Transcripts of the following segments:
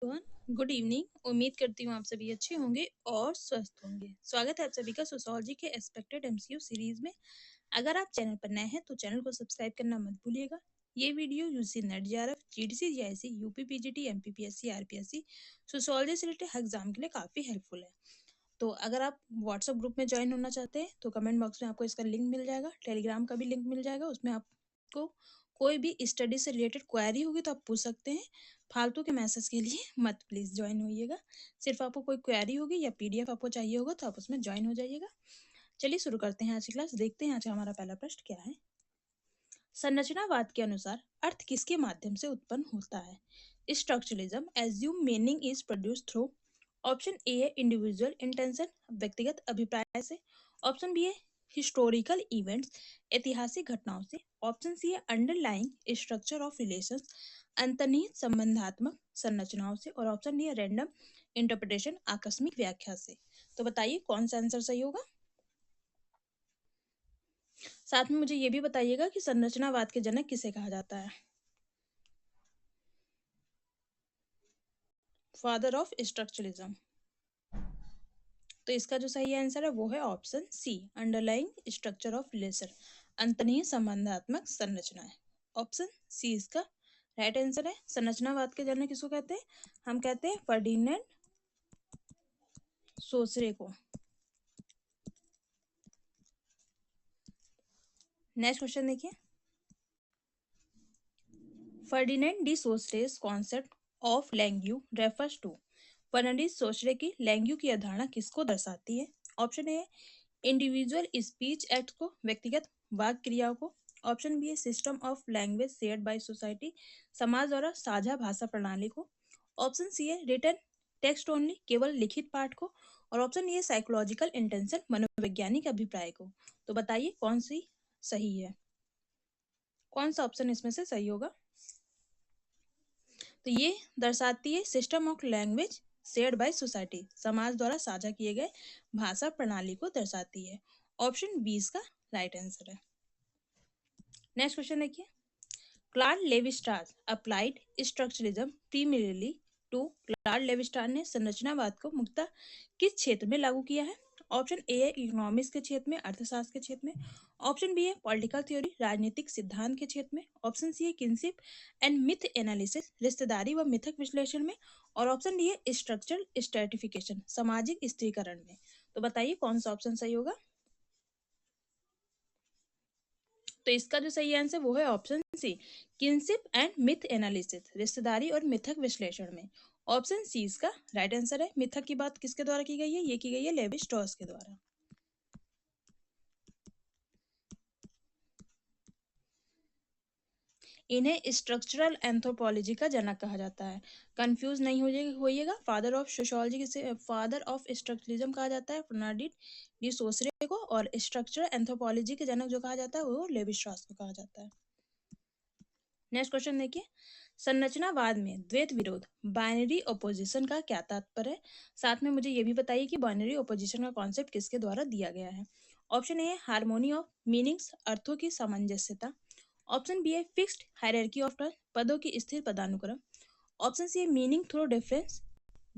Everyone, good evening. उम्मीद करती हूँ आप सभी अच्छे होंगे और स्वस्थ होंगे। स्वागत है आप सभी का सोशियोलॉजी के एक्सपेक्टेड एमसीक्यू सीरीज में। अगर आप चैनल पर नए हैं तो चैनल को सब्सक्राइब करना मत भूलिएगा। ये video UG NET JRF, GDC, GIC, UP PGT, MPPSC, RPSC sociology से रिलेटेड एग्जाम के लिए काफी हेल्पफुल है। तो अगर आप व्हाट्सएप ग्रुप में ज्वाइन होना चाहते हैं तो कमेंट बॉक्स में आपको इसका लिंक मिल जाएगा। टेलीग्राम का भी लिंक मिल जाएगा, उसमें आपको कोई भी स्टडी से रिलेटेड क्वेरी होगी तो आप पूछ सकते हैं। फालतू के मैसेज के लिए मत प्लीज ज्वाइन होइएगा। सिर्फ आपको कोई क्वेरी होगी या पीडीएफ आपको चाहिए होगा तो आप उसमें ज्वाइन हो जाइएगा। चलिए शुरू करते हैं आज की क्लास। देखते हैं आज का हमारा पहला प्रश्न क्या है। संरचनावाद के अनुसार अर्थ किसके माध्यम से उत्पन्न होता है? Structuralism assume meaning is produce through. Option A है इंडिविजुअल इंटेंशन, व्यक्तिगत अभिप्राय से। ऑप्शन बी है हिस्टोरिकल इवेंट्स, ऐतिहासिक घटनाओं से। ऑप्शन सी है अंडरलाइंग स्ट्रक्चर ऑफ रिलेशंस, अंतर्निहित संबंधात्मक संरचनाओं से। और ऑप्शन डी है रैंडम इंटरप्रिटेशन, आकस्मिक व्याख्या से। तो बताइए कौन सा आंसर सही होगा। साथ में मुझे ये भी बताइएगा कि संरचनावाद के जनक किसे कहा जाता है? Father of structuralism. तो इसका जो सही आंसर है वो है option C, underlying structure of relation, अंतर्निहित संबंधात्मक संरचनाएं। ऑप्शन सी इसका राइट आंसर है। संरचनावाद के जनक किसको कहते हैं? हम कहते हैं फर्डिनेंड सोसरे को। नेक्स्ट क्वेश्चन देखिए। Ferdinand de Saussure's concept of langue refers to. Ferdinand Saussure की लैंग्यू की अवधारणा किसको दर्शाती है? Option A individual speech act को, व्यक्तिगत वाक क्रियाओं को। ऑप्शन बी है system of language shared by society, समाज द्वारा साझा भाषा प्रणाली को। ऑप्शन सी है रिटन टेक्स्ट ओनली, केवल लिखित पाठ को। और ऑप्शन ए है साइकोलॉजिकल इंटेंशन, मनोवैज्ञानिक अभिप्राय को। तो बताइए कौन सी सही है, कौन सा ऑप्शन इसमें से सही होगा। तो ये दर्शाती है system of language shared by society, समाज द्वारा साझा किए गए भाषा प्रणाली को दर्शाती है। ऑप्शन बी इसका राइट आंसर है। नेक्स्ट क्वेश्चन देखिए। Claude Levi Strauss applied structuralism primarily to. Claude Levi Strauss ने संरचनावाद को मुख्यतः किस क्षेत्र में लागू किया है? ऑप्शन ए है इकोनॉमिक्स के क्षेत्र में, अर्थशास्त्र के क्षेत्र में। ऑप्शन बी है पॉलिटिकल थ्योरी, राजनीतिक सिद्धांत के क्षेत्र में। ऑप्शन सी है किनशिप एंड मिथ एनालिसिस, रिश्तेदारी व मिथक विश्लेषण में। और ऑप्शन डी है स्ट्रक्चरल स्ट्रेटिफिकेशन, सामाजिक स्त्रीकरण में। तो बताइए कौन सा ऑप्शन सही होगा। तो इसका जो सही आंसर वो है option C, kinship and myth analysis, रिश्तेदारी और मिथक विश्लेषण में। ऑप्शन सी इसका राइट आंसर है। मिथक की बात किसके द्वारा की गई है? ये की गई है लेवी स्ट्रॉस के द्वारा। इन्हें स्ट्रक्चरल एंथ्रोपोलॉजी का जनक कहा जाता है। कंफ्यूज नहीं होइएगा। फादर ऑफ सोशियोलॉजी से फादर ऑफ स्ट्रक्चरलिज्म कहा जाता है फर्डिनेंड डी सोसरे को, और स्ट्रक्चरल एंथ्रोपोलॉजी के जनक जो कहा जाता है वो लेवी स्ट्रॉस को कहा जाता है। नेक्स्ट क्वेश्चन देखिए। संरचनावाद में द्वैत विरोध, बाइनरी ओपोजिशन का क्या तात्पर्य है? साथ में मुझे ये भी बताइए कि बाइनरी ओपोजिशन का कॉन्सेप्ट किसके द्वारा दिया गया है? ऑप्शन ए है हार्मोनी ऑफ मीनिंग्स, अर्थों की सामंजस्यता। ऑप्शन बी है फिक्स्ड हायरार्की ऑफ टर्म, पदों की स्थिर पदानुक्रम। ऑप्शन सी है मीनिंग थ्रू डिफरेंस,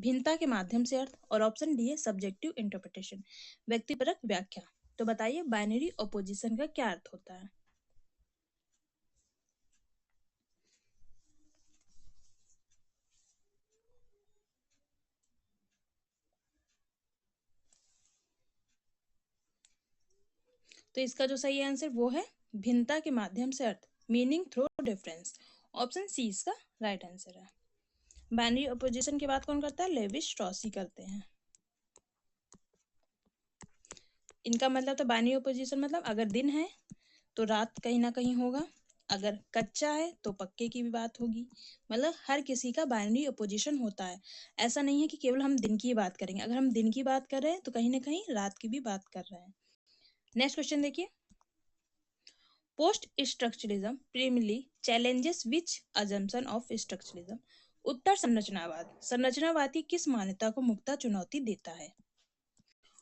भिन्नता के माध्यम से अर्थ। और ऑप्शन डी है सब्जेक्टिव इंटरप्रिटेशन, व्यक्तिपरक व्याख्या। तो बताइए बाइनरी ओपोजिशन का क्या अर्थ होता है। तो इसका जो सही आंसर वो है भिन्नता के माध्यम से अर्थ, meaning through difference. Option C इसका राइट आंसर है। बाइनरी अपोजिशन की बात कौन करता है? लेवी स्ट्रॉस ही करते हैं। इनका मतलब तो बाइनरी अपोजिशन मतलब अगर दिन है तो रात कहीं ना कहीं होगा, अगर कच्चा है तो पक्के की भी बात होगी। मतलब हर किसी का बाइनरी अपोजिशन होता है। ऐसा नहीं है कि केवल हम दिन की बात करेंगे। अगर हम दिन की बात कर रहे हैं तो कहीं ना कहीं रात की भी बात कर रहे हैं। नेक्स्ट क्वेश्चन देखिए। Post structuralism primarily challenges which assumption of structuralism? उत्तर संरचनावाद संरचनावाद की किस मान्यता को मुक्ता चुनौती देता है?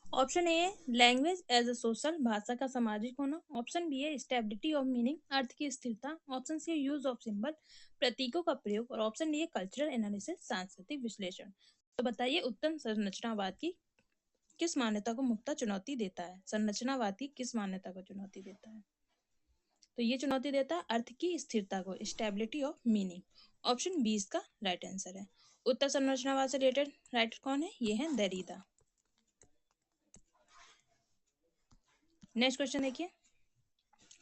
ऑप्शन ए है लैंग्वेज एज अ सोशल, भाषा का सामाजिक होना। ऑप्शन बी है स्टेबिलिटी ऑफ मीनिंग, अर्थ की स्थिरता। ऑप्शन सी है यूज ऑफ सिंबल, प्रतीकों का प्रयोग। और ऑप्शन डी है कल्चरल एनालिसिस, सांस्कृतिक विश्लेषण। तो बताइए उत्तम संरचनावाद की किस मान्यता को मुक्ता चुनौती देता है? संरचनावाद की किस मान्यता को चुनौती देता है? तो ये चुनौती देता है अर्थ की स्थिरता को, stability of meaning. Option B इसका राइट आंसर है। उत्तर संरचनावाद से रिलेटेड राइटर कौन है? ये है देरिदा। नेक्स्ट क्वेश्चन देखिए,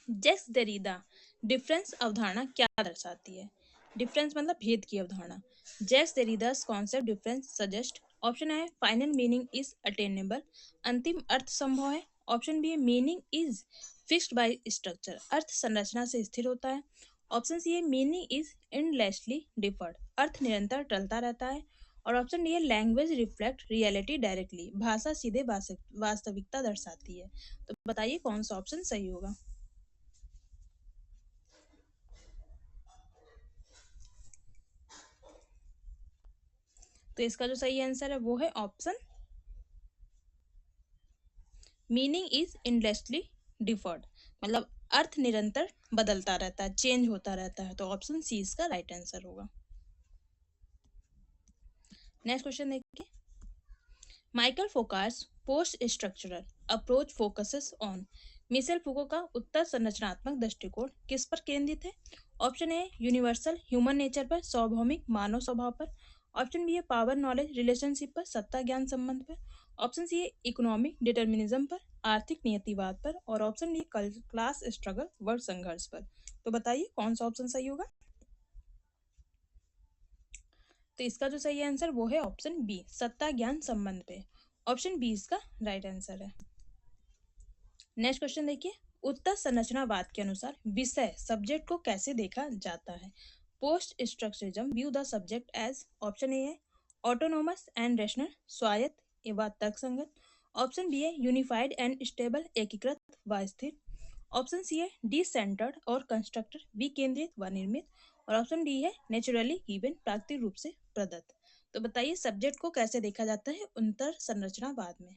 जैक्स देरिदा डिफरेंस अवधारणा क्या दर्शाती है? डिफरेंस मतलब भेद की अवधारणा। Jacques Derrida's concept differance suggest. Option है फाइनल मीनिंग इज अटेनेबल, अंतिम अर्थ संभव है। ऑप्शन बी है meaning is fixed by structure, अर्थ संरचना से स्थिर होता है। ऑप्शन सी है मीनिंग इज एंडलेसली डिफर्ड, अर्थ निरंतर टलता रहता है। और ऑप्शन डी है लैंग्वेज रिफ्लेक्ट रियलिटी डायरेक्टली, भाषा सीधे वास्तविकता दर्शाती है। तो बताइए कौन सा ऑप्शन सही होगा? तो इसका जो सही आंसर है वो है ऑप्शन मीनिंग इज इंडलेसली डिफर्ड, मतलब अर्थ निरंतर बदलता रहता है, चेंज होता रहता है। तो ऑप्शन सी इसका राइट आंसर होगा। नेक्स्ट क्वेश्चन देखिए, Michael Foucault's post structural approach focuses on. Michel Foucault का उत्तर संरचनात्मक दृष्टिकोण किस पर केंद्रित है? Option A universal human nature पर, सार्वभौमिक मानव स्वभाव पर। ऑप्शन बी है पावर नॉलेज रिलेशनशिप पर, सत्ता ज्ञान संबंध पर। ऑप्शन सी है इकोनॉमिक डिटर्मिनिज्म पर, आर्थिक नियतिवाद पर। और ऑप्शन डी क्लास स्ट्रगल वर्ग संघर्ष पर। तो बताइए कौन सा ऑप्शन सही होगा? तो इसका जो सही आंसर वो है ऑप्शन बी, सत्ता ज्ञान संबंध पे। ऑप्शन बी इसका राइट आंसर है। नेक्स्ट क्वेश्चन देखिए, उत्तर संरचनावाद के अनुसार विषय सब्जेक्ट को कैसे देखा जाता है? Post structuralism view the subject as. Option A है ऑटोनोमस एंड रेशनल, स्वायत्त एवं तर्कसंगत। ऑप्शन बी है यूनिफाइड एंड स्टेबल, एकीकृत व स्थिर। ऑप्शन सी है डिसेंटर्ड और कंस्ट्रक्टर, विकेंद्रित व निर्मित। और ऑप्शन डी है नेचुरली गिवन, प्राकृतिक रूप से प्रदत्त। तो बताइए सब्जेक्ट को कैसे देखा जाता है अंतर संरचनावाद में?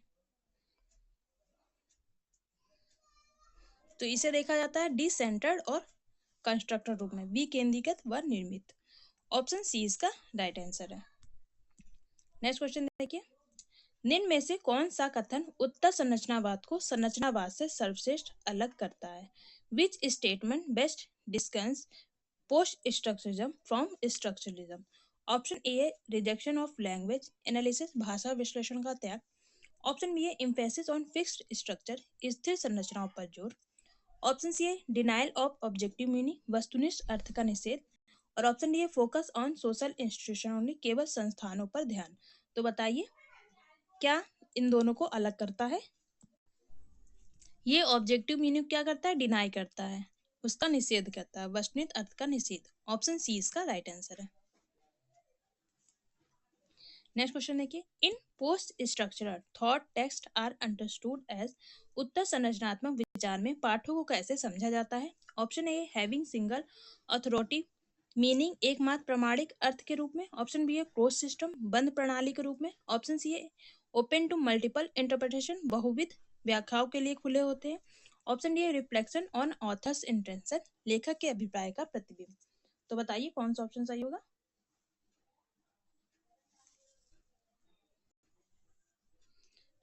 तो इसे देखा जाता है डिसेंटर्ड और कंस्ट्रक्टर रूप में, विकेंद्रीकृत व निर्मित। ऑप्शन सी इसका राइट आंसर है। नेक्स्ट क्वेश्चन देखिए, निम्न में से कौन सा कथन उत्तर संरचनावाद को संरचनावाद से सर्वश्रेष्ठ अलग करता है? Which statement best discuss post structuralism from structuralism? Option A है रिजेक्शन ऑफ लैंग्वेज एनालिसिस, भाषा विश्लेषण का त्याग। ऑप्शन बी है इम्फेसिस ऑन फिक्स्ड स्ट्रक्चर, स्थिर संरचनाओं पर जोर। ऑप्शन सी है डिनाइल ऑफ ऑब्जेक्टिव मीनिंग, वस्तुनिष्ठ अर्थ का निषेध। और ऑप्शन डी है focus on social institution only, केवल संस्थानों पर ध्यान। तो बताइए क्या इन दोनों को अलग करता है? ये ऑब्जेक्टिव मीनिंग क्या करता है? डिनाई करता है, उसका निषेध करता है, वस्तुनिष्ठ अर्थ का निषेध। ऑप्शन सी इसका राइट आंसर है। नेक्स्ट क्वेश्चन देखिए, in post structural thought text are understood as. उत्तर संरचनात्मक विचार में पाठों को कैसे समझा जाता है? Option A having single authority meaning, एकमात्र प्रमाणिक अर्थ के रूप में। ऑप्शन बी है क्लोज सिस्टम, बंद प्रणाली के रूप में। ऑप्शन सी है ओपन टू मल्टीपल इंटरप्रिटेशन, बहुविध व्याख्याओं के लिए खुले होते हैं। ऑप्शन डी है रिफ्लेक्शन ऑन ऑथर्स इंटेंशन, लेखक के अभिप्राय का प्रतिबिंब। तो बताइए कौन सा ऑप्शन सही होगा?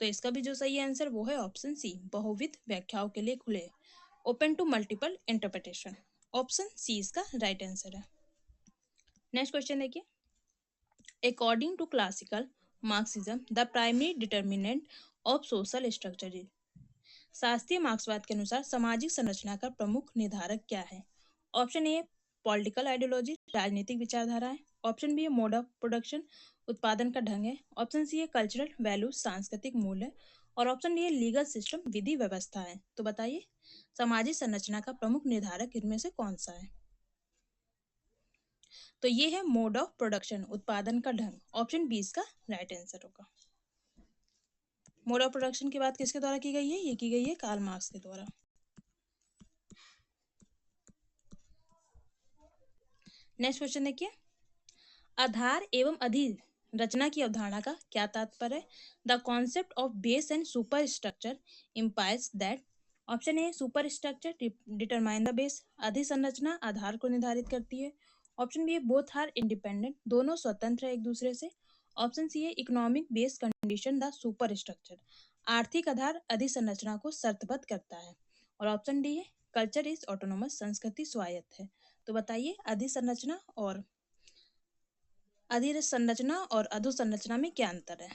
तो इसका भी जो सही आंसर वो है ऑप्शन सी, बहुविध व्याख्याओं के लिए खुले, open to multiple interpretation. Option C इसका राइट आंसर है। नेक्स्ट क्वेश्चन देखिए, according to classical Marxism the primary determinant of social structure is. शास्त्रीय मार्क्सवाद के अनुसार सामाजिक संरचना का प्रमुख निर्धारक क्या है? ऑप्शन ए पॉलिटिकल आइडियोलॉजी, राजनीतिक विचारधाराएं। Option B mode of production, उत्पादन का ढंग है। ऑप्शन सी है कल्चरल वैल्यू, सांस्कृतिक मूल्य। और ऑप्शन डी है लीगल सिस्टम, विधि व्यवस्था है। तो बताइए सामाजिक संरचना का प्रमुख निर्धारक इनमें से कौन सा है? तो ये है मोड ऑफ प्रोडक्शन, उत्पादन का ढंग। ऑप्शन बी इसका राइट आंसर होगा। मोड ऑफ प्रोडक्शन की बात किसके द्वारा की गई है? ये की गई है कार्ल मार्क्स के द्वारा। नेक्स्ट क्वेश्चन देखिए, आधार एवं रचना की अवधारणा का क्या तात्पर्य है? The concept of base and superstructure empires that option A superstructure determine the base, अधिसंरचना आधार को निर्धारित करती है। Option B both are independent, दोनों स्वतंत्र है एक दूसरे से। ऑप्शन सी है economic base condition the superstructure, आर्थिक आधार अधिसंरचना को शर्तबद्ध करता है। और ऑप्शन डी है कल्चर इज ऑटोनोमस, संस्कृति स्वायत्त है। तो बताइए अधिसंरचना और अधोसंरचना में क्या अंतर है?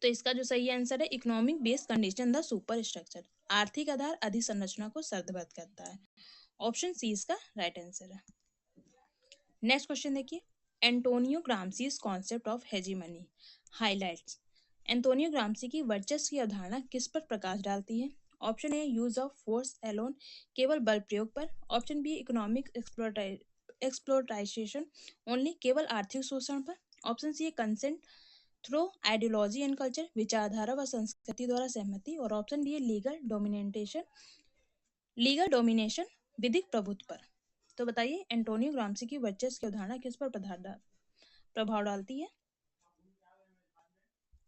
तो इसका जो सही आंसर है economic base condition the superstructure, आर्थिक आधार अधिसंरचना को शर्तबद्ध करता है। ऑप्शन सी इसका राइट आंसर है। नेक्स्ट क्वेश्चन देखिए, Antonio Gramsci's concept of hegemony highlights. Antonio Gramsci की वर्चस्व की अवधारणा किस पर प्रकाश डालती है? Option A use of force alone, केवल बल प्रयोग पर। Option B economic exploitation only, केवल आर्थिक शोषण पर। Option C consent through ideology and culture, विचारधारा व संस्कृति द्वारा सहमति। और ऑप्शन डी लीगल डोमिनेशन, विधिक प्रभुत्व पर। तो बताइए एंटोनियो ग्राम्सी की वर्चस्व की अवधारणा किस पर प्रभाव डालती है?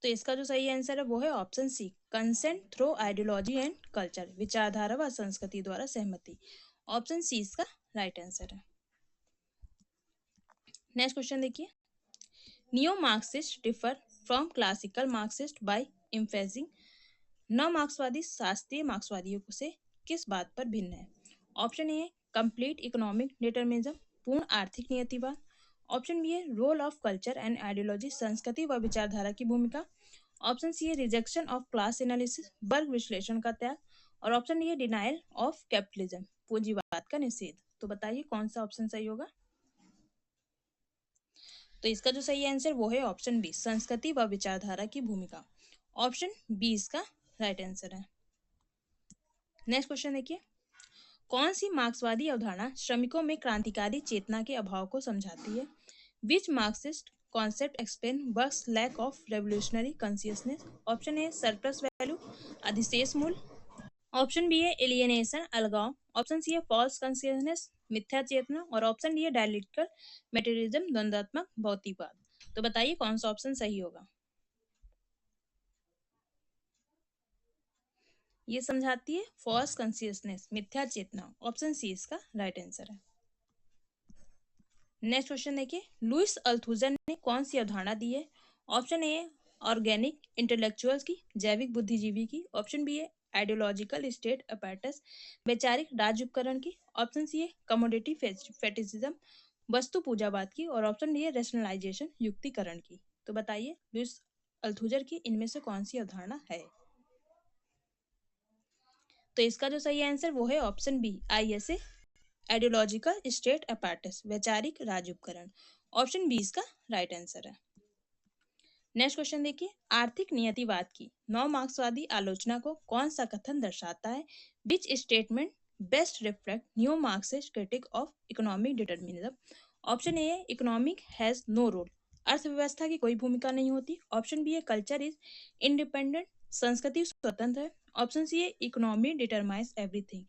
तो इसका जो सही आंसर है वो है option C consent through ideology and culture, विचारधारा व संस्कृति द्वारा सहमति। ऑप्शन सी इसका राइट आंसर है। नेक्स्ट क्वेश्चन देखिए, neo Marxist differ from classical Marxist by emphasising. नव मार्क्सवादी शास्त्रीय मार्क्सवादियों से किस बात पर भिन्न है? Option A complete economic determinism, पूर्ण आर्थिक नियतिवाद। ऑप्शन बी है role of culture and ideology, संस्कृति व विचारधारा की भूमिका। ऑप्शन सी है रिजेक्शन ऑफ क्लास एनालिसिस, वर्ग विश्लेषण का त्याग। और ऑप्शन डी है डिनाइल ऑफ कैपिटलिज्म, पूंजीवाद का निषेध। तो बताइए कौन सा ऑप्शन सही होगा? तो इसका जो सही आंसर वो है ऑप्शन बी संस्कृति व विचारधारा की भूमिका। ऑप्शन बी इसका राइट आंसर है। नेक्स्ट क्वेश्चन देखिए, कौन सी मार्क्सवादी अवधारणा श्रमिकों में क्रांतिकारी चेतना के अभाव को समझाती है? Which Marxist concept explain workers lack of revolutionary consciousness. Option A surplus value, अधिशेष मूल्य। ऑप्शन बी है एलियनेशन, अलगाव। ऑप्शन सी है फॉल्स कॉन्शियसनेस, मिथ्या चेतना। और ऑप्शन डी है डायलिटिकल मेटेरियलिज्म, द्वंद्वात्मक भौतिकवाद। तो बताइए कौन सा ऑप्शन सही होगा? ये समझाती है फॉल्स कॉन्शियसनेस, मिथ्या चेतना। ऑप्शन सी इसका राइट आंसर है। नेक्स्ट क्वेश्चन देखिए, लुइस अल्थुजर ने कौन सी अवधारणा दी है? ऑप्शन ए ऑर्गेनिक इंटेलेक्चुअल्स की, जैविक बुद्धिजीवी की। ऑप्शन बी है आइडियोलॉजिकल स्टेट अपैरेटस, वैचारिक राज्य उपकरण की। ऑप्शन सी है कमोडिटी फेटिसिज्म, वस्तु पूजावाद की। और ऑप्शन डी है रेशनलाइजेशन, युक्तिकरण की। तो बताइए लुइस अल्थुजर की इनमें से कौन सी अवधारणा है? तो इसका जो सही आंसर वो है option B ISA, ideological state apparatus, वैचारिक राज्य उपकरण। ऑप्शन बी इसका राइट आंसर है। नेक्स्ट क्वेश्चन देखिए, आर्थिक नियतिवाद की नव मार्क्सवादी आलोचना को कौन सा कथन दर्शाता है? Which statement best reflect new Marxist critique of economic determinism. Option A economic has no role, अर्थव्यवस्था की कोई भूमिका नहीं होती। ऑप्शन बी है कल्चर इज इंडिपेंडेंट, संस्कृति स्वतंत्र है। ऑप्शन सी है इकोनॉमी डिटरमाइंस एवरीथिंग,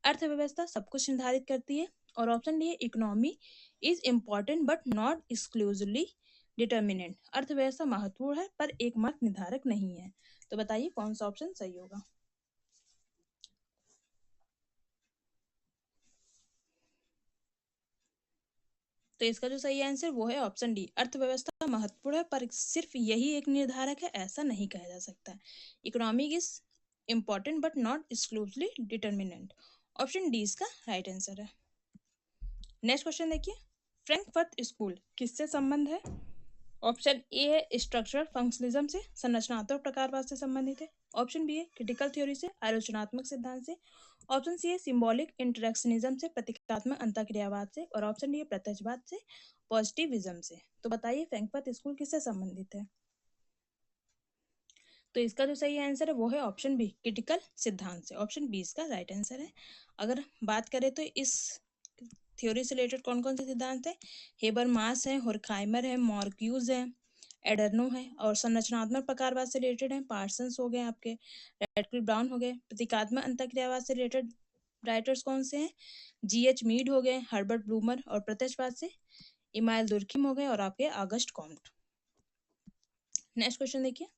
अर्थव्यवस्था सब कुछ निर्धारित करती है। और ऑप्शन डी है economy is important but not exclusively determinant, अर्थव्यवस्था महत्वपूर्ण है पर एकमात्र निर्धारक नहीं है। तो बताइए कौन सा ऑप्शन सही होगा? तो इसका जो सही आंसर वो है ऑप्शन डी, अर्थव्यवस्था महत्वपूर्ण है पर सिर्फ यही एक निर्धारक है ऐसा नहीं कहा जा सकता। Economic is important but not exclusively determinant. Option D इसका राइट आंसर है। नेक्स्ट क्वेश्चन देखिए, फ्रैंकफर्ट स्कूल किससे संबंध है? ऑप्शन ए है स्ट्रक्चरल फंक्शनलिज्म से, संरचनात्मक प्रकारवाद से संबंधित है। ऑप्शन बी है क्रिटिकल थ्योरी से, आलोचनात्मक सिद्धांत से। ऑप्शन सी है सिंबॉलिक इंटरेक्शनिज्म से, प्रतीकात्मक अंतःक्रियावाद से। और ऑप्शन डी है प्रत्यक्षवाद से, पॉजिटिविज्म से। तो बताइए फ्रैंकफर्ट स्कूल किससे संबंधित है? तो इसका जो सही आंसर है वो है ऑप्शन बी क्रिटिकल सिद्धांत से। ऑप्शन बी इसका राइट आंसर है। अगर बात करें तो इस थ्योरी से रिलेटेड कौन कौन से सिद्धांत है? हेबरमास है, होरखाइमर है, मार्क्यूज है, एडर्नो है। और संरचनात्मक प्रकारवाद से रिलेटेड है पार्सन्स हो गए आपके, रेडक्लिफ ब्राउन हो गए। प्रतीकात्मक अंतःक्रियावाद से रिलेटेड राइटर्स कौन से हैं? G.H. मीड हो गए, हर्बर्ट ब्लूमर और प्रत्यक्षवाद से इमाइल दुर्खिम हो गए और आपके ऑगस्ट कॉम्ट। नेक्स्ट क्वेश्चन देखिए,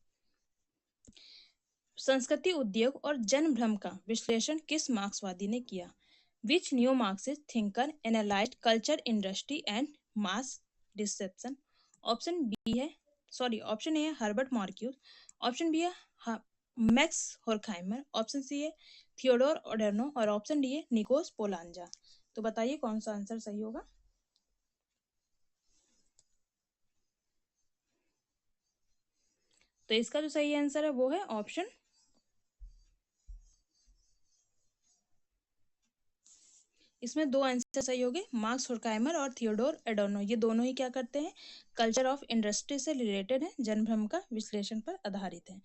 संस्कृति उद्योग और जनभ्रम का विश्लेषण किस मार्क्सवादी ने किया? Which new Marxist thinker analysed culture industry and mass deception? Option B है ऑप्शन ए है हर्बर्ट मार्क्यूस, ऑप्शन बी है मैक्स होर्खहाइमर, ऑप्शन सी है थियोडोर ओडोर्नो और ऑप्शन डी है निकोस पोलांजा। तो बताइए कौन सा आंसर सही होगा? तो इसका जो सही आंसर है वो है ऑप्शन, इसमें दो आंसर सही हो गए, मार्क्स होर्खहाइमर और थियोडोर एडोर्नो, ये दोनों ही क्या करते हैं? कल्चर ऑफ इंडस्ट्री से रिलेटेड है, जनभ्रम का विश्लेषण पर आधारित है।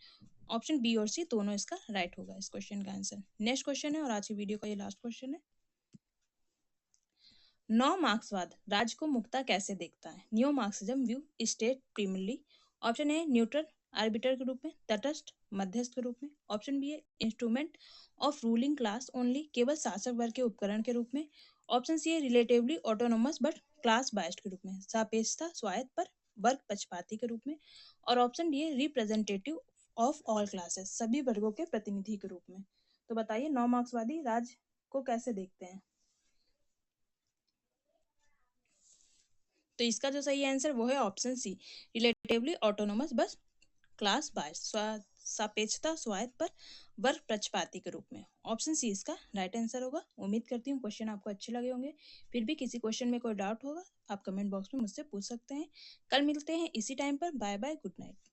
ऑप्शन बी और सी दोनों इसका राइट होगा इस क्वेश्चन का आंसर। नेक्स्ट क्वेश्चन है और आज की वीडियो का ये लास्ट क्वेश्चन है, नौ मार्क्सवाद राज्य को मुक्ता कैसे देखता है? New Marxism view state primarily. Option A neutral arbiter के रूप में, तटस्थ मध्यस्थ के रूप में, ऑप्शन बी है instrument of ruling class only, केवल शासक वर्ग के उपकरण के रूप में, ऑप्शन सी है relatively autonomous but class biased के रूप में, सापेक्षता स्वायत्त पर वर्ग पक्षपाती के रूप में, और ऑप्शन डी है रिप्रेजेंटेटिव ऑफ ऑल क्लासेस, सभी वर्गों के प्रतिनिधि के रूप में। तो बताइए नौ मार्क्सवादी राज्य को कैसे देखते हैं? तो इसका जो सही आंसर वो है ऑप्शन सी, रिलेटिवली ऑटोनोमस बस क्लास बाय सापेक्षता स्वायत्त पर वर्ग पक्षपाती के रूप में। ऑप्शन सी इसका राइट आंसर होगा। उम्मीद करती हूँ क्वेश्चन आपको अच्छे लगे होंगे। फिर भी किसी क्वेश्चन में कोई डाउट होगा आप कमेंट बॉक्स में मुझसे पूछ सकते हैं। कल मिलते हैं इसी टाइम पर। Bye bye, good night.